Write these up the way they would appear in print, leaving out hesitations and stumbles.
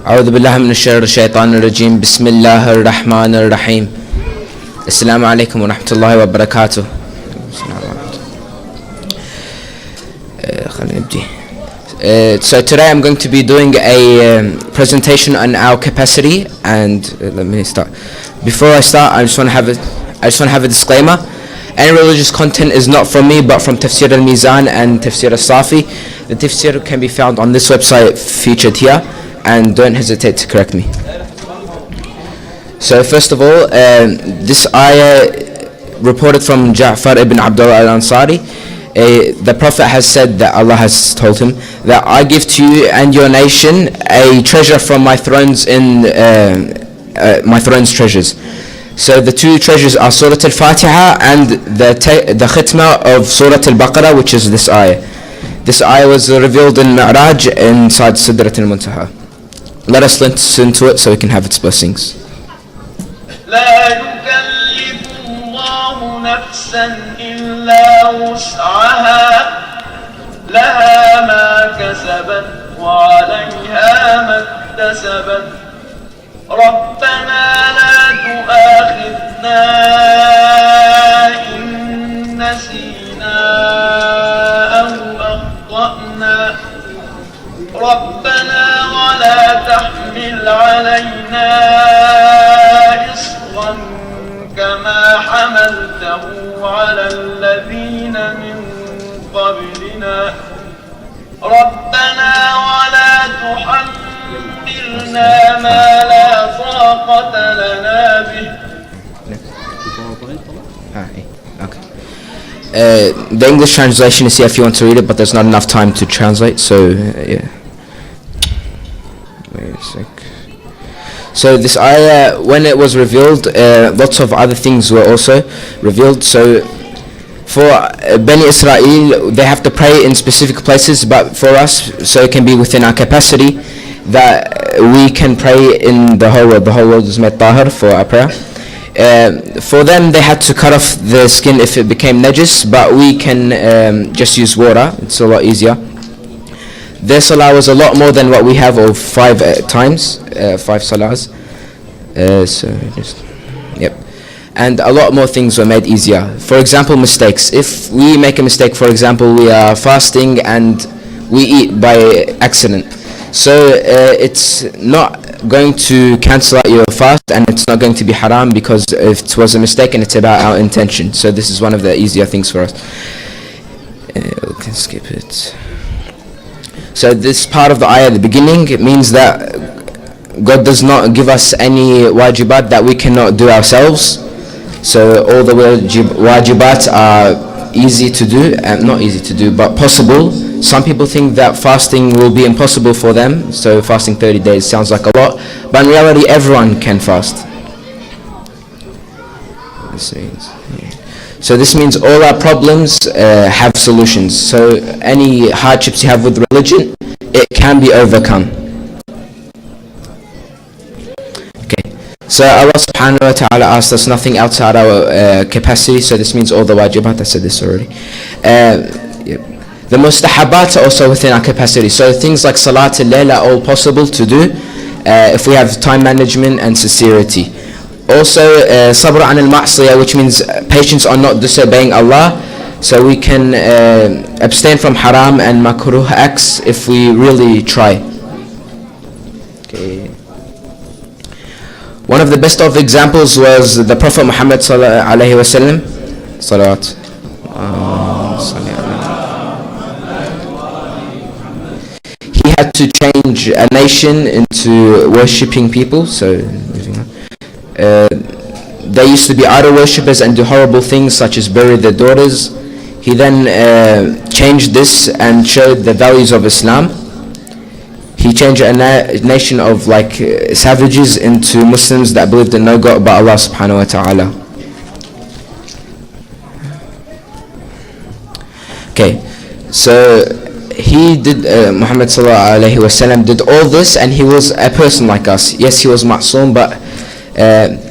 أعوذ بالله من الشر الشيطان الرجيم. بسم الله الرحمن الرحيم. السلام عليكم ورحمة الله وبركاته. So today I'm going to be doing a presentation on our capacity, and let me start. Before I start, I just want to have a disclaimer. Any religious content is not from me, but from Tafsir al-Mizan and Tafsir al-Safi. The Tafsir can be found on this website featured here, and don't hesitate to correct me. So first of all, this ayah reported from Ja'far ibn Abdullah al-Ansari. The Prophet has said that Allah has told him that I give to you and your nation a treasure from my throne's my throne's treasures. So the two treasures are Surah Al-Fatiha and the khitmah of Surah Al-Baqarah, which is this ayah. This ayah was revealed in Mi'raj inside Sidrat al-Muntaha. Let us listen to it so we can have its blessings. لا يكلف الله نفسا إلا وسعها لها ما كسبت وعليها ما اكتسبت ربنا لا تؤاخذنا إن نسينا أو أخطأنا ربنا ولا تحمل علينا إصرا كما حملته على الذين من قبلنا ربنا ولا تحملنا ما لا طاقة لنا به. The English translation is here if you want to read it, but there's not enough time to translate, so yeah. Wait a sec. So this ayah, when it was revealed, lots of other things were also revealed. So for Bani Israel, they have to pray in specific places, but for us, so it can be within our capacity that we can pray in the whole world. The whole world is made tahir for our prayer. For them, they had to cut off the skin if it became najis, but we can just use water. It's a lot easier. Their salah was a lot more than what we have, or 5 times, 5 salahs. So just, yep. And a lot more things were made easier. For example, mistakes. If we make a mistake, for example, we are fasting and we eat by accident. So it's not going to cancel out your fast, and it's not going to be haram because it was a mistake and it's about our intention. So this is one of the easier things for us. We can skip it. So this part of the ayah at the beginning, it means that God does not give us any wajibat that we cannot do ourselves. So all the wajibat are easy to do, and not easy to do, but possible. Some people think that fasting will be impossible for them, so fasting 30 days sounds like a lot, but in reality everyone can fast. So this means all our problems have solutions. So any hardships you have with religion, it can be overcome. Okay. So Allah subhanahu wa ta'ala asked us nothing outside our capacity, so this means all the wajibat. I said this already. The mustahabat are also within our capacity. So things like salat al-layla are all possible to do if we have time management and sincerity. Also sabr an al-ma'siyah, which means patience on not disobeying Allah. So we can abstain from haram and makruh acts if we really try. Okay. One of the best of examples was the Prophet Muhammad sallallahu alaihi wasallam. Salawat. He had to change a nation into worshipping people. So moving on. They used to be idol worshippers and do horrible things such as bury their daughters. He then changed this and showed the values of Islam. He changed a nation of like savages into Muslims that believed in no God but Allah subhanahu wa ta'ala. Okay, so he did, Muhammad sallallahu alayhi wa sallam did all this, and he was a person like us. Yes, he was ma'soom, but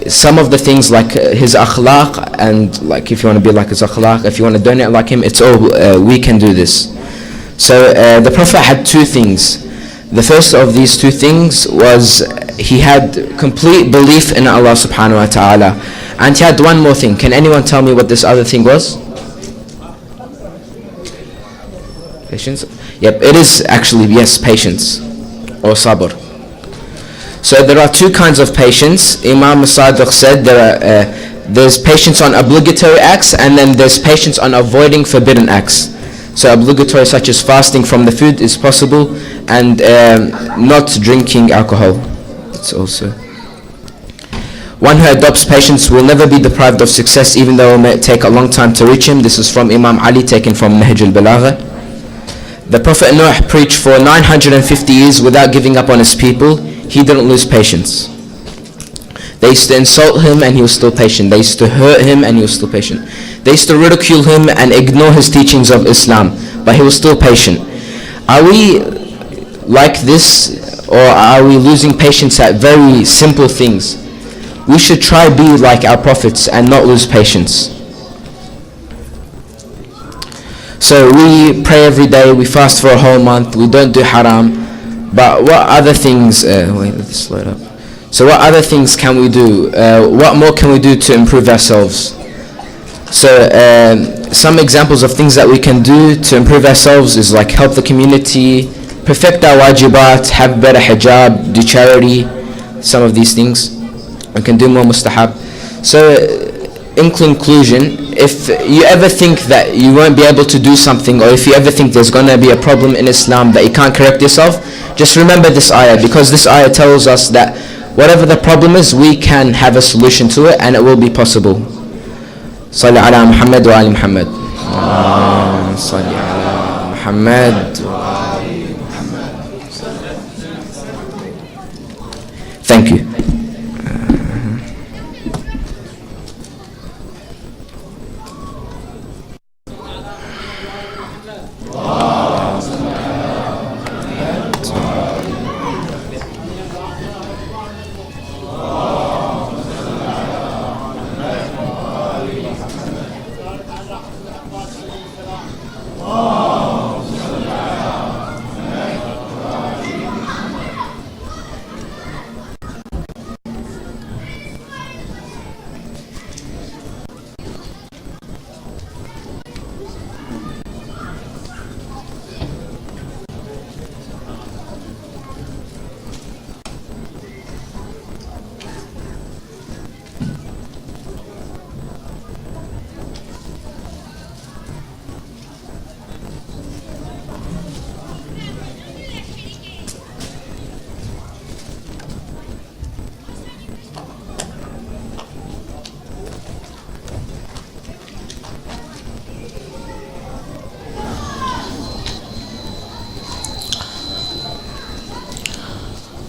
some of the things like his akhlaq, and like if you want to be like his akhlaq, if you want to donate like him, it's all we can do this. So the Prophet had two things. The first of these two things was he had complete belief in Allah subhanahu wa ta'ala. And he had one more thing. Can anyone tell me what this other thing was? Patience? Yep, it is actually, yes, patience or sabr. So there are two kinds of patience. Imam Sadiq said there's patience on obligatory acts, and then there's patience on avoiding forbidden acts. So obligatory such as fasting from the food is possible, and not drinking alcohol. It's also. One who adopts patience will never be deprived of success, even though it may take a long time to reach him. This is from Imam Ali, taken from Nahj al-Balagha. The Prophet Noah preached for 950 years without giving up on his people. He didn't lose patience. They used to insult him and he was still patient. They used to hurt him and he was still patient. They used to ridicule him and ignore his teachings of Islam, but he was still patient. Are we like this, or are we losing patience at very simple things? We should try be like our prophets and not lose patience. So we pray every day, we fast for a whole month, we don't do haram. But what other things, wait, let's slow it up. So what other things can we do? What more can we do to improve ourselves? So some examples of things that we can do to improve ourselves is like help the community, perfect our wajibat, have better hijab, do charity, some of these things. We can do more mustahab. So in conclusion, if you ever think that you won't be able to do something, or if you ever think there's going to be a problem in Islam that you can't correct yourself, just remember this ayah, because this ayah tells us that whatever the problem is, we can have a solution to it, and it will be possible. Salli ala Muhammad wa ali Muhammad. Salli ala Muhammad wa ali Muhammad. Thank you.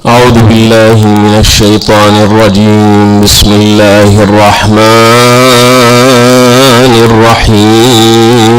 أعوذ بالله من الشيطان الرجيم. بسم الله الرحمن الرحيم.